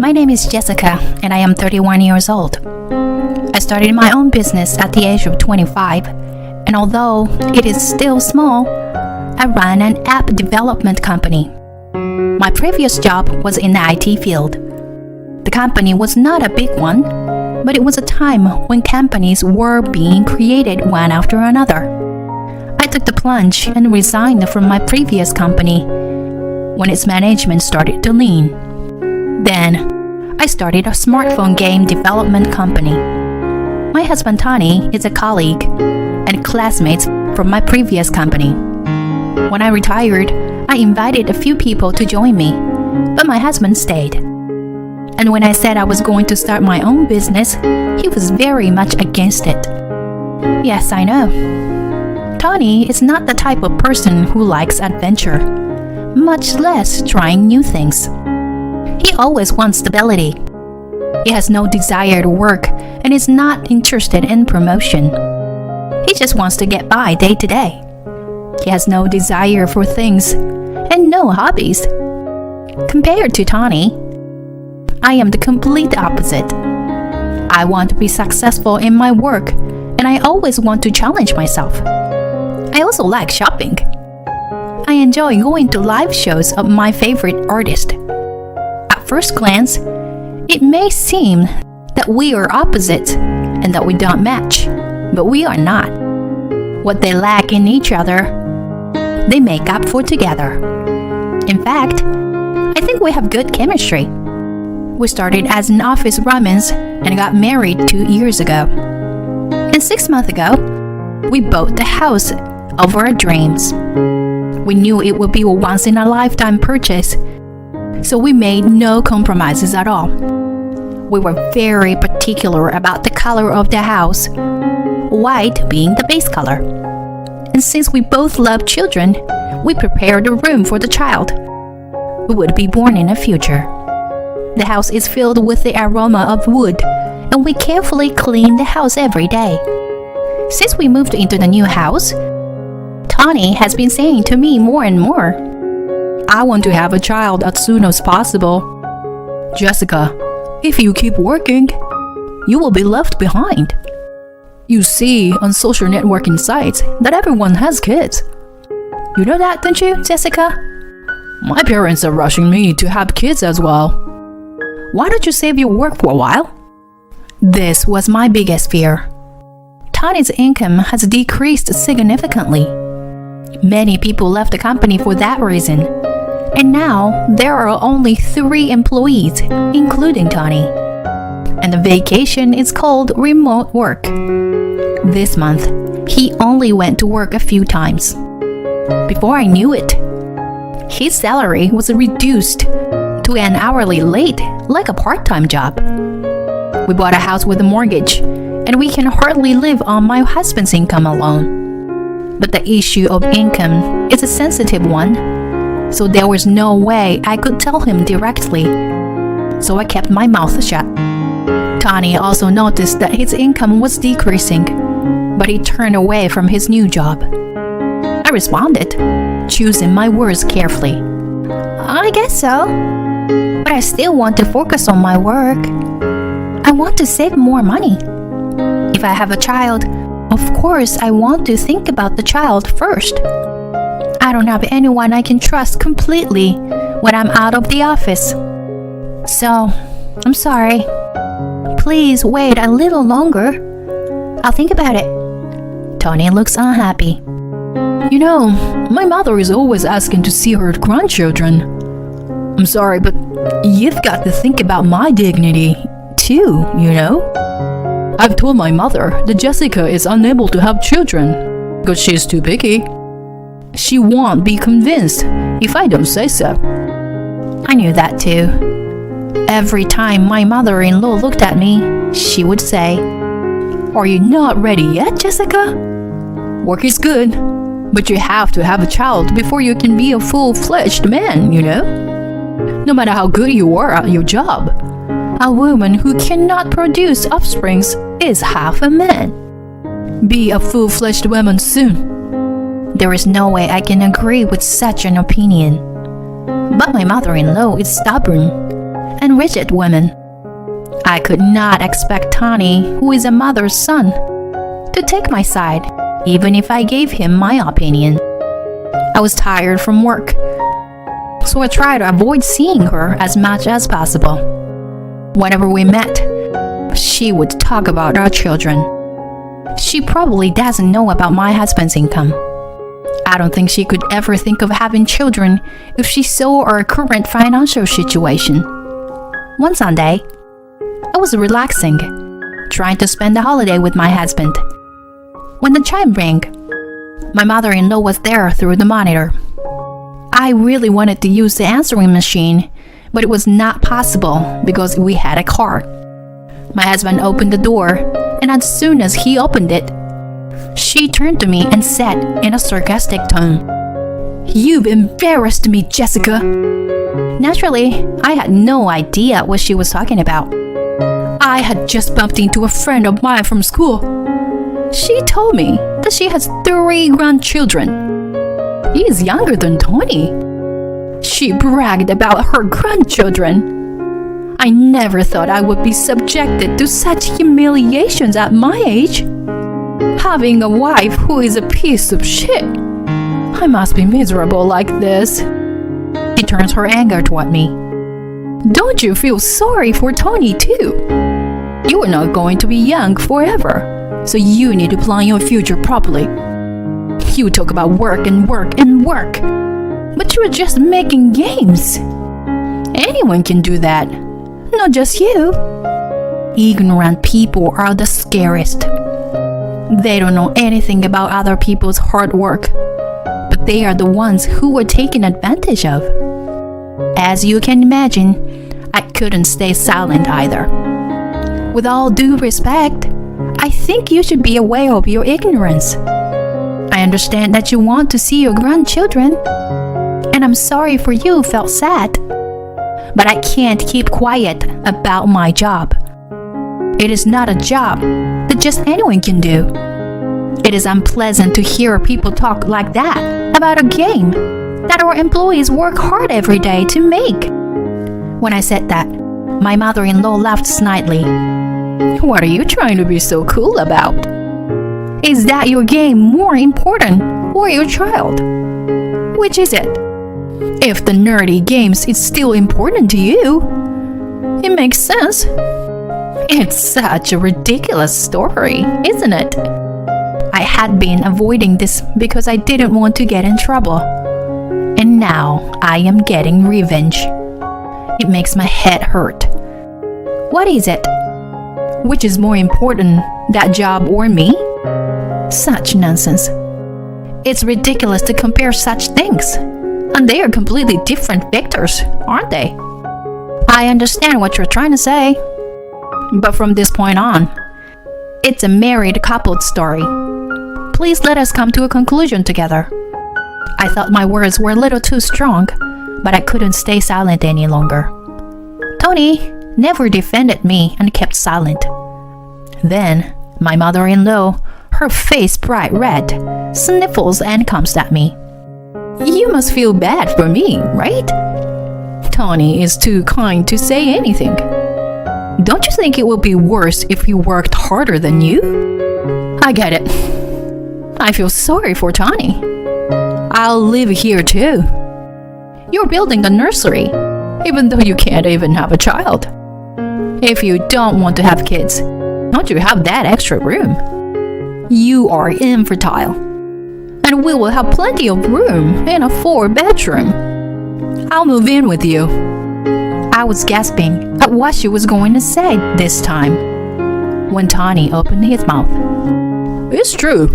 My name is Jessica, and I am 31 years old. I started my own business at the age of 25, and although it is still small, I run an app development company. My previous job was in the IT field. The company was not a big one, but it was a time when companies were being created one after another. I took the plunge and resigned from my previous company when its management started to lean. Then, I started a smartphone game development company. My husband Tony is a colleague and classmate from my previous company. When I retired, I invited a few people to join me, but my husband stayed. And when I said I was going to start my own business, he was very much against it. Yes, I know. Tony is not the type of person who likes adventure, much less trying new things. He always wants stability. He has no desire to work and is not interested in promotion. He just wants to get by day to day. He has no desire for things and no hobbies. Compared to Tony, I am the complete opposite. I want to be successful in my work, and I always want to challenge myself. I also like shopping. I enjoy going to live shows of my favorite artist. At first glance, it may seem that we are opposites and that we don't match, but we are not. What they lack in each other, they make up for together. In fact, I think we have good chemistry. We started as an office romance and got married 2 years ago. And 6 months ago, we bought the house of our dreams. We knew it would be a once-in-a-lifetime purchase, so we made no compromises at all. We were very particular about the color of the house, white being the base color. And since we both love children, we prepared a room for the child who would be born in the future. The house is filled with the aroma of wood, and we carefully clean the house every day. Since we moved into the new house, Tony has been saying to me more and more, "I want to have a child as soon as possible. Jessica, if you keep working, you will be left behind. You see on social networking sites that everyone has kids. You know that, don't you, Jessica? My parents are rushing me to have kids as well. Why don't you save your work for a while?" This was my biggest fear. Tony's income has decreased significantly. Many people left the company for that reason. And now there are only 3 employees, including Tony. And the vacation is called remote work. This month, he only went to work a few times. Before I knew it, his salary was reduced to an hourly rate, like a part-time job. We bought a house with a mortgage, and we can hardly live on my husband's income alone. But the issue of income is a sensitive one, so there was no way I could tell him directly. So I kept my mouth shut. Tony also noticed that his income was decreasing, but he turned away from his new job. I responded, choosing my words carefully. "I guess so. But I still want to focus on my work. I want to save more money. If I have a child, of course I want to think about the child first. I don't have anyone I can trust completely when I'm out of the office. So, I'm sorry. Please wait a little longer. I'll think about it." Tony looks unhappy. "You know, my mother is always asking to see her grandchildren. I'm sorry, but you've got to think about my dignity, too, you know? I've told my mother that Jessica is unable to have children because she's too picky. She won't be convinced if I don't say so." I knew that too. Every time my mother-in-law looked at me, she would say, "Are you not ready yet, Jessica? Work is good, but you have to have a child before you can be a full-fledged man, you know? No matter how good you are at your job, a woman who cannot produce offspring is half a man. Be a full-fledged woman soon." There is no way I can agree with such an opinion. But my mother-in-law is stubborn, and rigid women. I could not expect Tony, who is a mother's son, to take my side, even if I gave him my opinion. I was tired from work, so I tried to avoid seeing her as much as possible. Whenever we met, she would talk about our children. She probably doesn't know about my husband's income. I don't think she could ever think of having children if she saw our current financial situation. One Sunday, I was relaxing, trying to spend the holiday with my husband. When the chime rang, my mother-in-law was there through the monitor. I really wanted to use the answering machine, but it was not possible because we had a car. My husband opened the door, and as soon as he opened it, she turned to me and said in a sarcastic tone, "You've embarrassed me, Jessica." Naturally, I had no idea what she was talking about. I had just bumped into a friend of mine from school. She told me that she has 3 grandchildren. He is younger than Tony. She bragged about her grandchildren. I never thought I would be subjected to such humiliations at my age. Having a wife who is a piece of shit. I must be miserable like this. She turns her anger toward me. Don't you feel sorry for Tony too? You are not going to be young forever, so you need to plan your future properly. You talk about work and work and work, but you are just making games. Anyone can do that, not just you. Ignorant people are the scariest. They don't know anything about other people's hard work, but they are the ones who are taken advantage of. As you can imagine, I couldn't stay silent either. With all due respect, I think you should be aware of your ignorance. I understand that you want to see your grandchildren, and I'm sorry for you felt sad. But I can't keep quiet about my job. It is not a job that just anyone can do. It is unpleasant to hear people talk like that about a game that our employees work hard every day to make. When I said that, my mother-in-law laughed snidely. What are you trying to be so cool about? Is that your game more important or your child? Which is it? If the nerdy games is still important to you, it makes sense. It's such a ridiculous story, isn't it? I had been avoiding this because I didn't want to get in trouble. And now I am getting revenge. It makes my head hurt. What is it? Which is more important, that job or me? Such nonsense. It's ridiculous to compare such things. And they are completely different vectors, aren't they? I understand what you're trying to say. But from this point on, it's a married couple story. Please let us come to a conclusion together. I thought my words were a little too strong, but I couldn't stay silent any longer. Tony never defended me and kept silent. Then, my mother-in-law, her face bright red, sniffles and comes at me. You must feel bad for me, right? Tony is too kind to say anything. Don't you think it would be worse if he worked harder than you? I get it. I feel sorry for Tony. I'll live here too. You're building a nursery, even though you can't even have a child. If you don't want to have kids, don't you have that extra room? You are infertile, and we will have plenty of room in a 4-bedroom. I'll move in with you. I was gasping at what she was going to say this time, when Tony opened his mouth. It's true.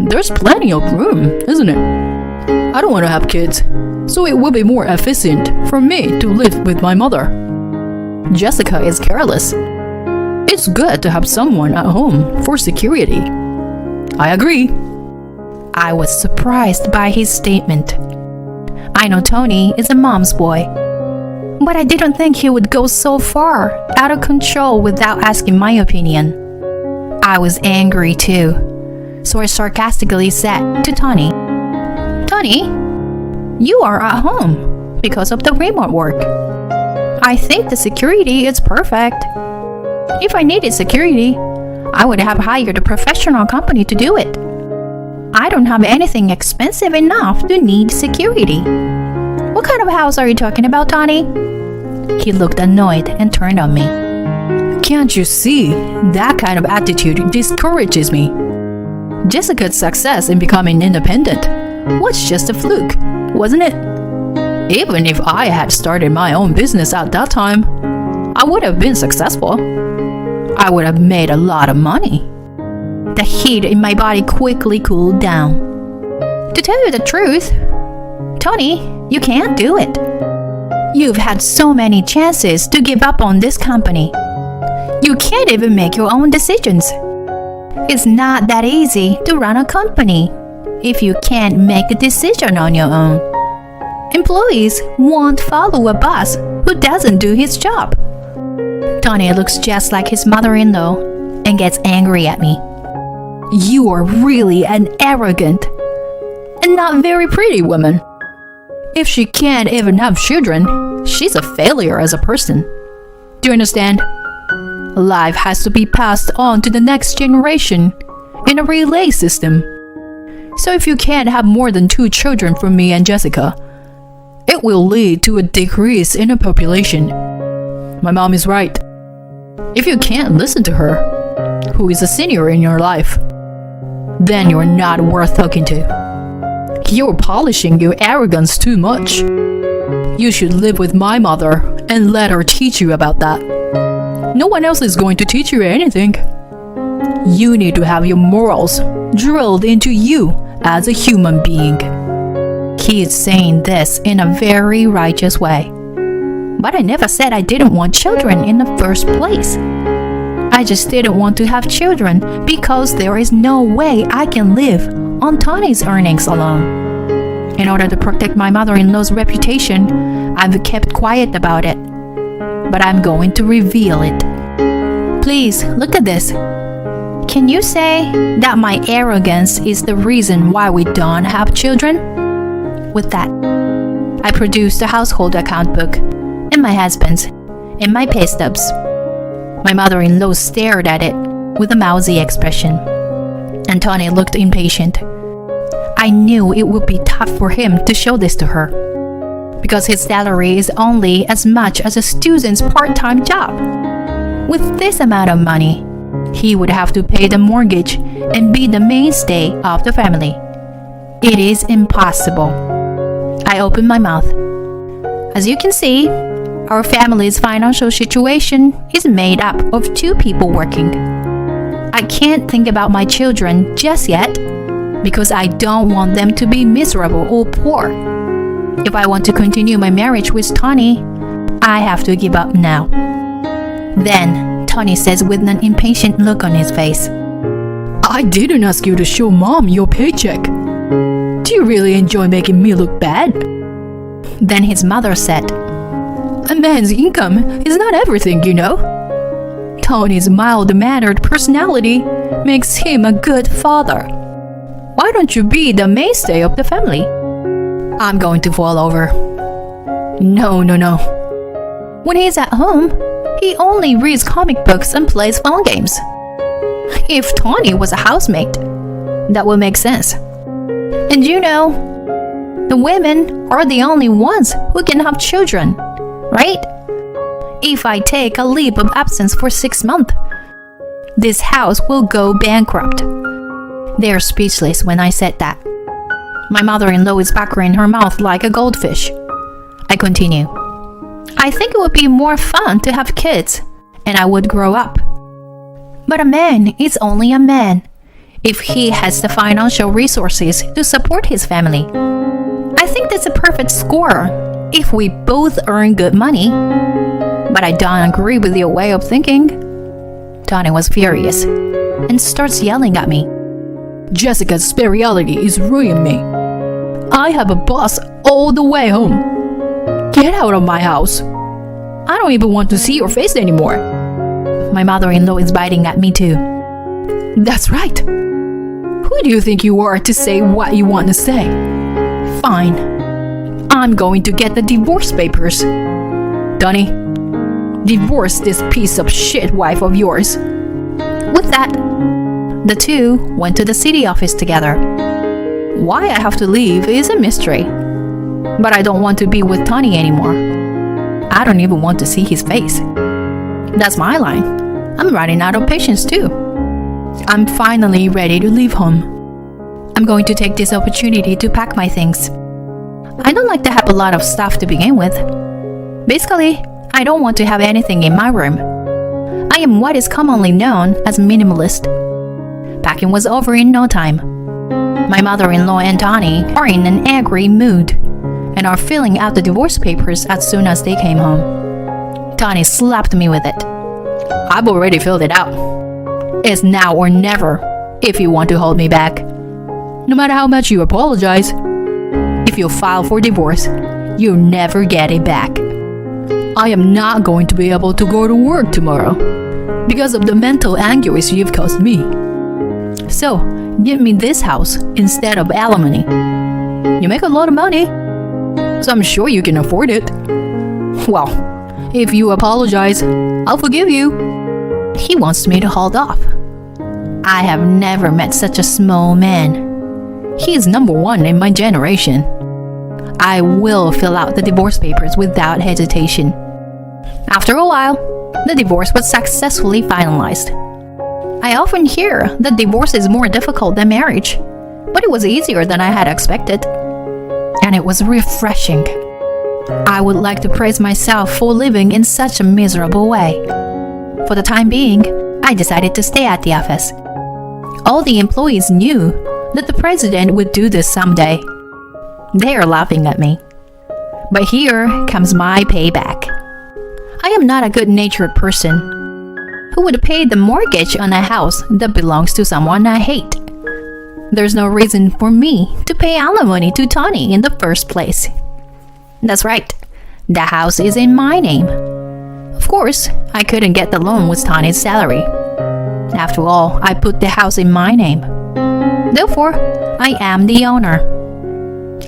There's plenty of room, isn't it? I don't want to have kids, so it will be more efficient for me to live with my mother. Jessica is careless. It's good to have someone at home for security. I agree. I was surprised by his statement. I know Tony is a mom's boy, but I didn't think he would go so far out of control without asking my opinion. I was angry too, so I sarcastically said to Tony, Tony, you are at home because of the remote work. I think the security is perfect. If I needed security, I would have hired a professional company to do it. I don't have anything expensive enough to need security. What kind of house are you talking about, Tony? He looked annoyed and turned on me. Can't you see? That kind of attitude discourages me. Jessica's success in becoming independent was just a fluke, wasn't it? Even if I had started my own business at that time, I would have been successful. I would have made a lot of money. The heat in my body quickly cooled down. To tell you the truth, Tony, you can't do it. You've had so many chances to give up on this company. You can't even make your own decisions. It's not that easy to run a company if you can't make a decision on your own. Employees won't follow a boss who doesn't do his job. Tony looks just like his mother-in-law and gets angry at me. You are really an arrogant and not very pretty woman. If she can't even have children, she's a failure as a person. Do you understand? Life has to be passed on to the next generation in a relay system. So if you can't have more than 2 children from me and Jessica, it will lead to a decrease in the population. My mom is right. If you can't listen to her, who is a senior in your life, then you're not worth talking to. You're polishing your arrogance too much. You should live with my mother and let her teach you about that. No one else is going to teach you anything. You need to have your morals drilled into you as a human being. He is saying this in a very righteous way. But I never said I didn't want children in the first place. I just didn't want to have children because there is no way I can live on Tony's earnings alone. In order to protect my mother-in-law's reputation, I've kept quiet about it. But I'm going to reveal it. Please, look at this. Can you say that my arrogance is the reason why we don't have children? With that, I produced a household account book, and my husband's, and my pay stubs. My mother-in-law stared at it with a mousy expression, and Tony looked impatient. I knew it would be tough for him to show this to her, because his salary is only as much as a student's part-time job. With this amount of money, he would have to pay the mortgage and be the mainstay of the family. It is impossible. I opened my mouth. As you can see, our family's financial situation is made up of 2 people working. I can't think about my children just yet because I don't want them to be miserable or poor. If I want to continue my marriage with Tony, I have to give up now. Then Tony says with an impatient look on his face, I didn't ask you to show Mom your paycheck. Do you really enjoy making me look bad? Then his mother said, A man's income is not everything, you know. Tony's mild-mannered personality makes him a good father. Why don't you be the mainstay of the family? I'm going to fall over. No. When he's at home, he only reads comic books and plays phone games. If Tony was a housemate, that would make sense. And you know, the women are the only ones who can have children, right? If I take a leave of absence for 6 months, this house will go bankrupt. They're speechless when I said that. My mother-in-law is puckering her mouth like a goldfish. I continue. I think it would be more fun to have kids, and I would grow up. But a man is only a man if he has the financial resources to support his family. I think that's a perfect score if we both earn good money. But I don't agree with your way of thinking. Tony was furious and starts yelling at me. Jessica's spirituality is ruining me. I have a boss all the way home. Get out of my house. I don't even want to see your face anymore. My mother-in-law is biting at me too. That's right. Who do you think you are to say what you want to say? Fine. I'm going to get the divorce papers. Donnie, Divorce this piece of shit wife of yours. With that, the two went to the city office together. Why I have to leave is a mystery. But I don't want to be with Tony anymore. I don't even want to see his face. That's my line. I'm running out of patience too. I'm finally ready to leave home. I'm going to take this opportunity to pack my things. I don't like to have a lot of stuff to begin with. Basically, I don't want to have anything in my room. I am what is commonly known as minimalist. Packing was over in no time. My mother-in-law and Tony are in an angry mood and are filling out the divorce papers as soon as they came home. Tony slapped me with it. I've already filled it out. It's now or never if you want to hold me back. No matter how much you apologize, if you file for divorce, you'll never get it back. I am not going to be able to go to work tomorrow because of the mental anguish you've caused me. So, give me this house instead of alimony. You make a lot of money, so I'm sure you can afford it. Well, if you apologize, I'll forgive you. He wants me to hold off. I have never met such a small man. He is number one in my generation. I will fill out the divorce papers without hesitation. After a while, the divorce was successfully finalized. I often hear that divorce is more difficult than marriage, but it was easier than I had expected. And it was refreshing. I would like to praise myself for living in such a miserable way. For the time being, I decided to stay at the office. All the employees knew that the president would do this someday. They are laughing at me. But here comes my payback. I am not a good-natured person who would pay the mortgage on a house that belongs to someone I hate. There's no reason for me to pay alimony to Tony in the first place. That's right, the house is in my name. Of course, I couldn't get the loan with Tony's salary. After all, I put the house in my name. Therefore, I am the owner.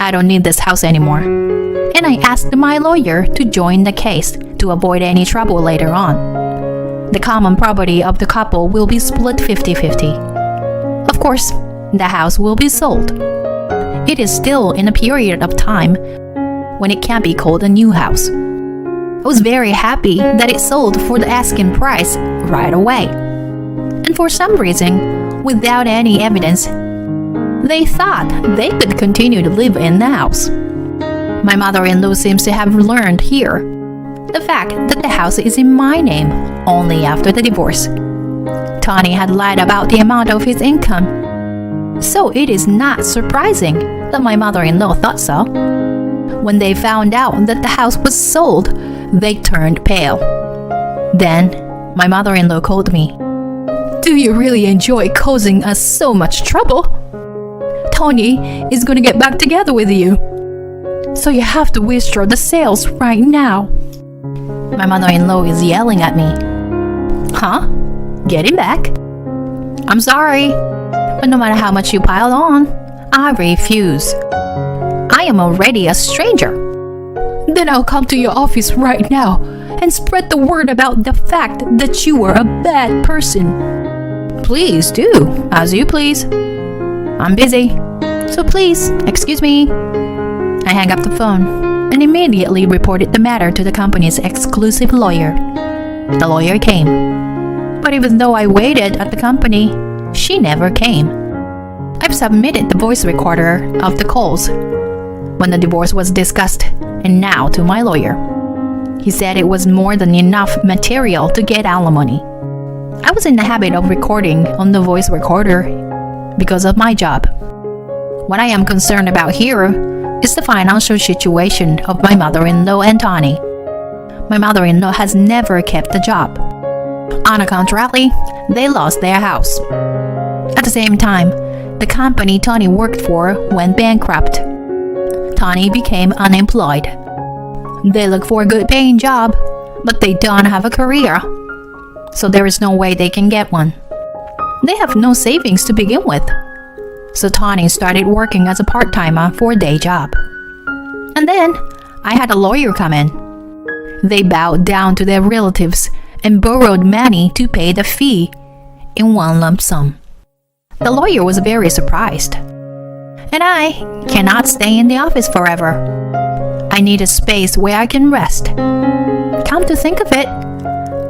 I don't need this house anymore. And I asked my lawyer to join the case to avoid any trouble later on. The common property of the couple will be split 50-50. Of course, the house will be sold. It is still in a period of time when it can't be called a new house. I was very happy that it sold for the asking price right away. And for some reason, without any evidence, they thought they could continue to live in the house. My mother-in-law seems to have learned here the fact that the house is in my name only after the divorce. Tony had lied about the amount of his income, so it is not surprising that my mother-in-law thought so. When they found out that the house was sold, they turned pale. Then, my mother-in-law called me. Do you really enjoy causing us so much trouble? Tony is going to get back together with you. So you have to withdraw the sales right now. My mother-in-law is yelling at me. Huh? Get him back? I'm sorry, but no matter how much you pile on, I refuse. I am already a stranger. Then I'll come to your office right now and spread the word about the fact that you are a bad person. Please do, as you please. I'm busy, so please, excuse me. I hang up the phone and immediately reported the matter to the company's exclusive lawyer. The lawyer came, but even though I waited at the company, she never came. I've submitted the voice recorder of the calls when the divorce was discussed, and now to my lawyer. He said it was more than enough material to get alimony. I was in the habit of recording on the voice recorder because of my job. What I am concerned about here is the financial situation of my mother-in-law and Tony. My mother-in-law has never kept a job. On the contrary, they lost their house. At the same time, the company Tony worked for went bankrupt. Tony became unemployed. They look for a good paying job, but they don't have a career. So there is no way they can get one. They have no savings to begin with. So Tony started working as a part-timer for a day job. And then I had a lawyer come in. They bowed down to their relatives and borrowed money to pay the fee in one lump sum. The lawyer was very surprised. And I cannot stay in the office forever. I need a space where I can rest. Come to think of it,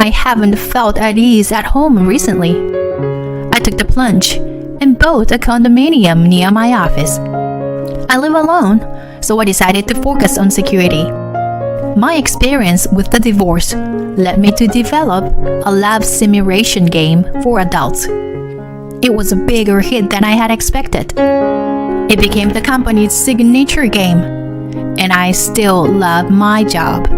I haven't felt at ease at home recently. I took the plunge and bought a condominium near my office. I live alone, so I decided to focus on security. My experience with the divorce led me to develop a love simulation game for adults. It was a bigger hit than I had expected. It became the company's signature game, and I still love my job.